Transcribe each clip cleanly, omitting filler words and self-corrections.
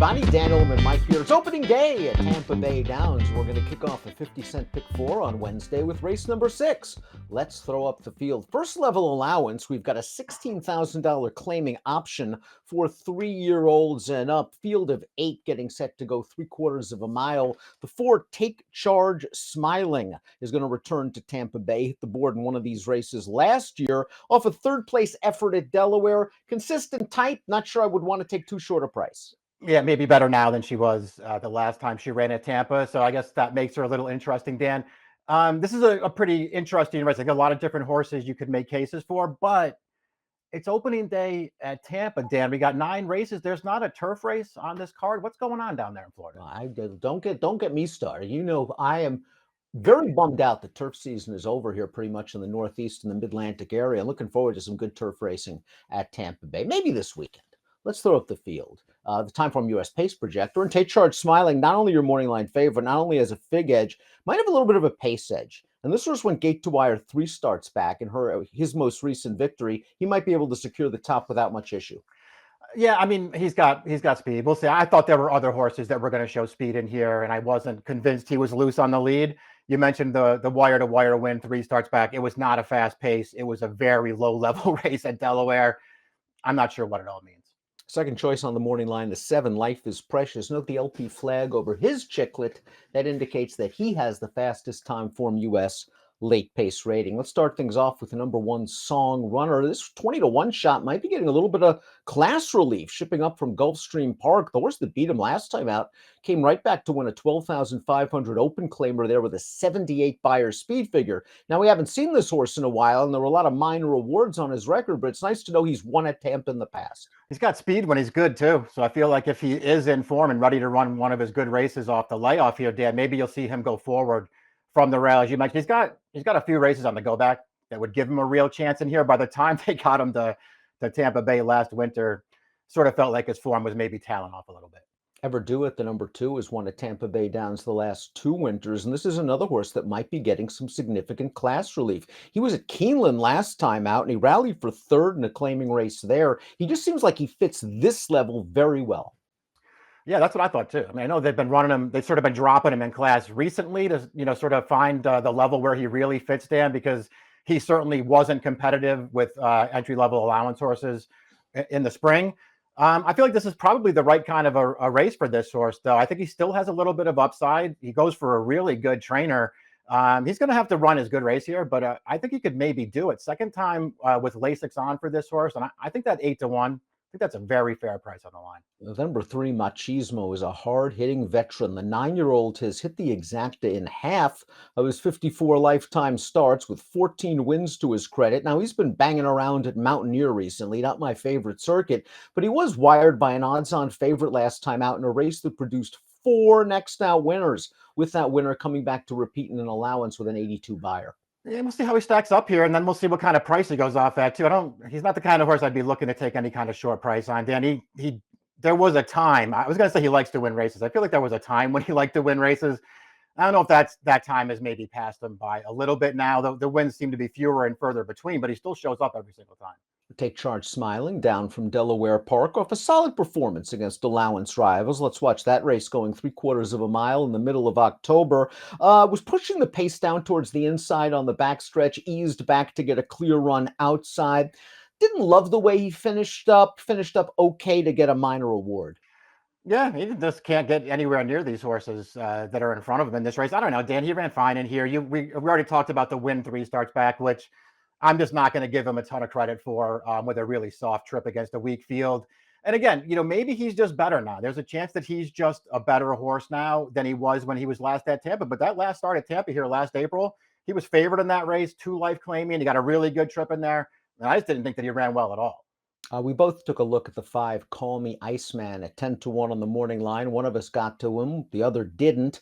everybody. Dan Illman, Mike here. It's opening day at Tampa Bay Downs. We're going to kick off a 50-cent pick four on Wednesday with race number 6. Let's throw up the field. First level allowance, we've got a $16,000 claiming option for 3-year-olds and up. Field of 8 getting set to go 3/4 of a mile. The 4 Take Charge Smiling is going to return to Tampa Bay. Hit the board in one of these races last year off a third-place effort at Delaware. Consistent, tight. Not sure I would want to take too short a price. Yeah, maybe better now than she was the last time she ran at Tampa. So I guess that makes her a little interesting, Dan. This is a pretty interesting race. Like a lot of different horses you could make cases for, but it's opening day at Tampa, Dan. We got 9 races. There's not a turf race on this card. What's going on down there in Florida? Don't get me started. You know, I am very bummed out that turf season is over here pretty much in the Northeast and the Mid-Atlantic area. I'm looking forward to some good turf racing at Tampa Bay, maybe this weekend. Let's throw up the field. The Timeform US Pace Projector, and Take Charge Smiling, not only your morning line favorite, not only as a fig edge, might have a little bit of a pace edge. And this horse went gate to wire 3 starts back. In his most recent victory, he might be able to secure the top without much issue. Yeah, I mean, he's got speed. We'll see. I thought there were other horses that were going to show speed in here, and I wasn't convinced he was loose on the lead. You mentioned the wire-to-wire win 3 starts back. It was not a fast pace. It was a very low-level race at Delaware. I'm not sure what it all means. Second choice on the morning line, the 7, Life is Precious. Note the LP flag over his chiclet. That indicates that he has the fastest Timeform US late pace rating. Let's start things off with the number 1 Song Runner. This 20-1 shot might be getting a little bit of class relief, shipping up from Gulfstream Park. The horse that beat him last time out came right back to win a 12,500 open claimer there with a 78 buyer speed figure. Now, we haven't seen this horse in a while, and there were a lot of minor awards on his record, but it's nice to know he's won at Tampa in the past. He's got speed when he's good, too. So I feel like if he is in form and ready to run one of his good races off the layoff here, Dan, maybe you'll see him go forward from the rail. As you mentioned, he's got a few races on the go back that would give him a real chance in here. By the time they got him to Tampa Bay last winter, sort of felt like his form was maybe tailing off a little bit. Ever Do It, the number 2, has won at Tampa Bay Downs the last 2 winters, and this is another horse that might be getting some significant class relief. He was at Keeneland last time out, and he rallied for 3rd in a claiming race there. He just seems like he fits this level very well. Yeah, that's what I thought too. I mean, I know they've been running him, they've sort of been dropping him in class recently to, sort of find the level where he really fits, Dan, because he certainly wasn't competitive with entry-level allowance horses in the spring. I feel like this is probably the right kind of a race for this horse, though. I think he still has a little bit of upside. He goes for a really good trainer. He's going to have to run his good race here, but I think he could maybe do it. Second time with Lasix on for this horse, and I think that 8-1. I think that's a very fair price on the line. Number 3, Machismo, is a hard-hitting veteran. The 9-year-old has hit the exacta in half of his 54 lifetime starts with 14 wins to his credit. Now, he's been banging around at Mountaineer recently, not my favorite circuit, but he was wired by an odds-on favorite last time out in a race that produced 4 next out winners, with that winner coming back to repeat in an allowance with an 82 buyer. Yeah, we'll see how he stacks up here, and then we'll see what kind of price he goes off at too. He's not the kind of horse I'd be looking to take any kind of short price on, Dan. There was a time, I was going to say he likes to win races. I feel like there was a time when he liked to win races. I don't know if that time has maybe passed him by a little bit now. The wins seem to be fewer and further between, but he still shows up every single time. Take Charge Smiling, down from Delaware Park, off a solid performance against allowance rivals. Let's watch that race going 3/4 of a mile in the middle of October. Was pushing the pace down towards the inside on the backstretch, eased back to get a clear run outside. Didn't love the way he finished up okay to get a minor award. Yeah, he just can't get anywhere near these horses that are in front of him in this race. I don't know, Dan, he ran fine in here. We already talked about the win 3 starts back, which I'm just not going to give him a ton of credit for with a really soft trip against a weak field. And again, maybe he's just better now. There's a chance that he's just a better horse now than he was when he was last at Tampa. But that last start at Tampa here last April, he was favored in that race, 2 life claiming. He got a really good trip in there. And I just didn't think that he ran well at all. We both took a look at the 5 Call Me Iceman at 10-1 on the morning line. One of us got to him, the other didn't.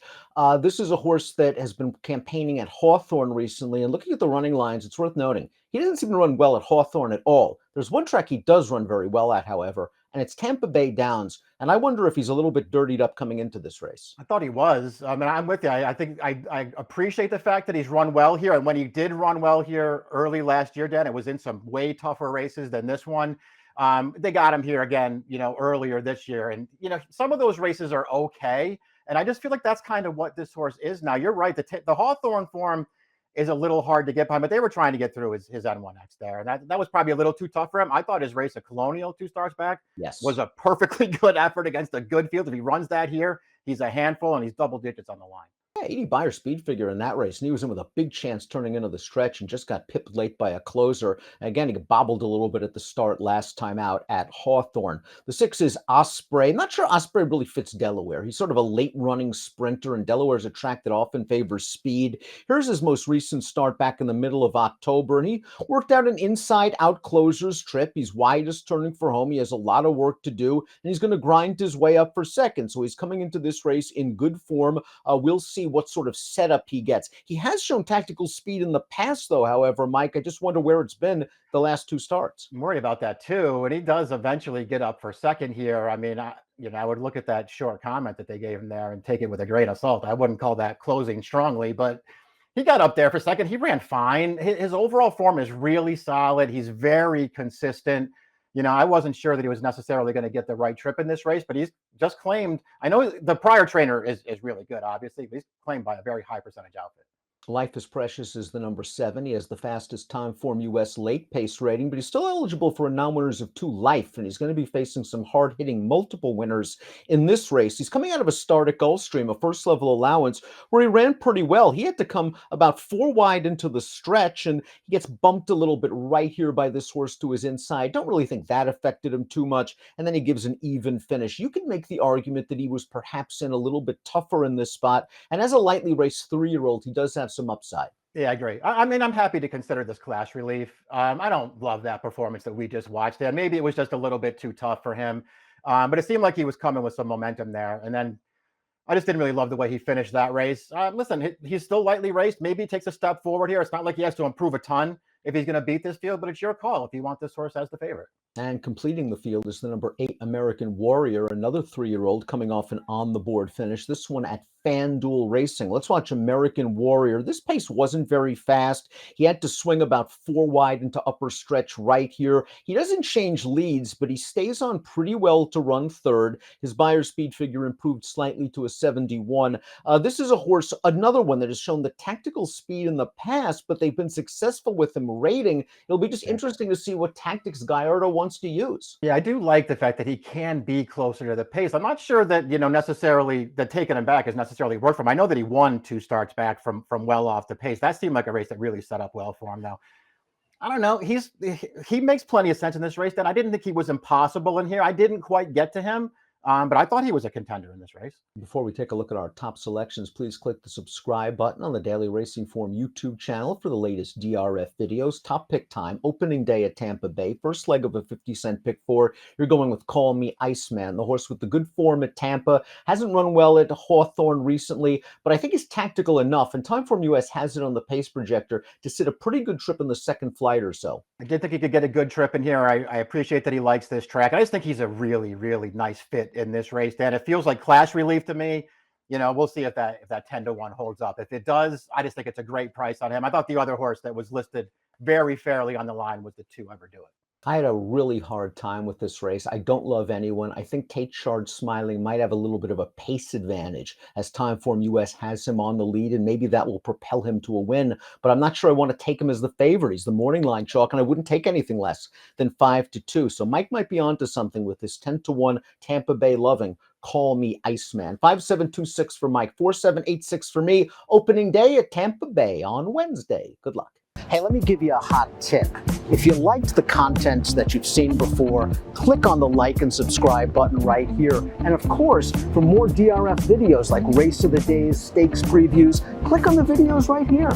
This is a horse that has been campaigning at Hawthorne recently, and looking at the running lines, it's worth noting he doesn't seem to run well at Hawthorne at all. There's one track he does run very well at, however, and it's Tampa Bay Downs. And I wonder if he's a little bit dirtied up coming into this race. I thought he was. I mean, I'm with you. I think I appreciate the fact that he's run well here. And when he did run well here early last year, Dan, it was in some way tougher races than this one. They got him here again, earlier this year. And, some of those races are okay. And I just feel like that's kind of what this horse is now. You're right. The Hawthorne form is a little hard to get behind, but they were trying to get through his N1X there. And that was probably a little too tough for him. I thought his race at Colonial 2 starts back was a perfectly good effort against a good field. If he runs that here, he's a handful and he's double digits on the line. Yeah, 80 Beyer speed figure in that race, and he was in with a big chance turning into the stretch and just got pipped late by a closer. Again, he bobbled a little bit at the start last time out at Hawthorne. The 6 is Osprey. Not sure Osprey really fits Delaware. He's sort of a late running sprinter, and Delaware's a track that often favors speed. Here's his most recent start back in the middle of October, and he worked out an inside out closer's trip. He's widest turning for home. He has a lot of work to do, and he's going to grind his way up for second. So he's coming into this race in good form. We'll see what sort of setup he gets. He has shown tactical speed in the past, though, however, Mike. I just wonder where it's been the last 2 starts. I'm worried about that, too. And he does eventually get up for second here. I mean, I would look at that short comment that they gave him there and take it with a grain of salt. I wouldn't call that closing strongly, but he got up there for second. He ran fine. His overall form is really solid. He's very consistent. I wasn't sure that he was necessarily going to get the right trip in this race, but he's just claimed. I know the prior trainer is really good, obviously, but he's claimed by a very high percentage outfit. Life is Precious is the number 7. He has the fastest time form U.S. late pace rating, but he's still eligible for a non-winners of 2 life, and he's going to be facing some hard-hitting multiple winners in this race. He's coming out of a start at Gulfstream, a first-level allowance, where he ran pretty well. He had to come about 4 wide into the stretch, and he gets bumped a little bit right here by this horse to his inside. Don't really think that affected him too much, and then he gives an even finish. You can make the argument that he was perhaps in a little bit tougher in this spot, and as a lightly raced 3-year-old, he does have some upside. Yeah, I agree. I mean, I'm happy to consider this class relief. I don't love that performance that we just watched there. Maybe it was just a little bit too tough for him, but it seemed like he was coming with some momentum there. And then I just didn't really love the way he finished that race. Listen, he's still lightly raced. Maybe he takes a step forward here. It's not like he has to improve a ton if he's going to beat this field, but it's your call if you want this horse as the favorite. And completing the field is the number 8 American Warrior, another 3-year-old coming off an on-the-board finish, this one at FanDuel Racing. Let's watch American Warrior. This pace wasn't very fast. He had to swing about 4 wide into upper stretch right here. He doesn't change leads, but he stays on pretty well to run third. His Beyer speed figure improved slightly to a 71. This is a horse, another one that has shown the tactical speed in the past, but they've been successful with him rating. It'll be just interesting to see what tactics Gallardo wants to use. Yeah, I do like the fact that he can be closer to the pace. I'm not sure that, necessarily that taking him back has necessarily worked for him. I know that he won 2 starts back from well off the pace. That seemed like a race that really set up well for him now. I don't know. He makes plenty of sense in this race. Then I didn't think he was impossible in here. I didn't quite get to him. But I thought he was a contender in this race. Before we take a look at our top selections, please click the subscribe button on the Daily Racing Form YouTube channel for the latest DRF videos. Top pick time, opening day at Tampa Bay. First leg of a 50-cent pick 4. You're going with Call Me Iceman, the horse with the good form at Tampa. Hasn't run well at Hawthorne recently, but I think he's tactical enough. And Time Form US has it on the pace projector to sit a pretty good trip in the second flight or so. I did think he could get a good trip in here. I appreciate that he likes this track. I just think he's a really, really nice fit in this race, Dan. It feels like class relief to me. We'll see if that 10-1 holds up. If it does, I just think it's a great price on him. I thought the other horse that was listed very fairly on the line was the 2 Ever Do It. I had a really hard time with this race. I don't love anyone. I think Kate Shard Smiling might have a little bit of a pace advantage as Time Form US has him on the lead, and maybe that will propel him to a win. But I'm not sure I want to take him as the favorite. He's the morning line chalk, and I wouldn't take anything less than 5-2. So Mike might be onto something with this 10-1 Tampa Bay loving Call Me Iceman. 5726 for Mike, 4786 for me. Opening day at Tampa Bay on Wednesday. Good luck. Hey, let me give you a hot tip. If you liked the content that you've seen before, click on the like and subscribe button right here. And of course, for more DRF videos like Race of the Days, stakes previews, click on the videos right here.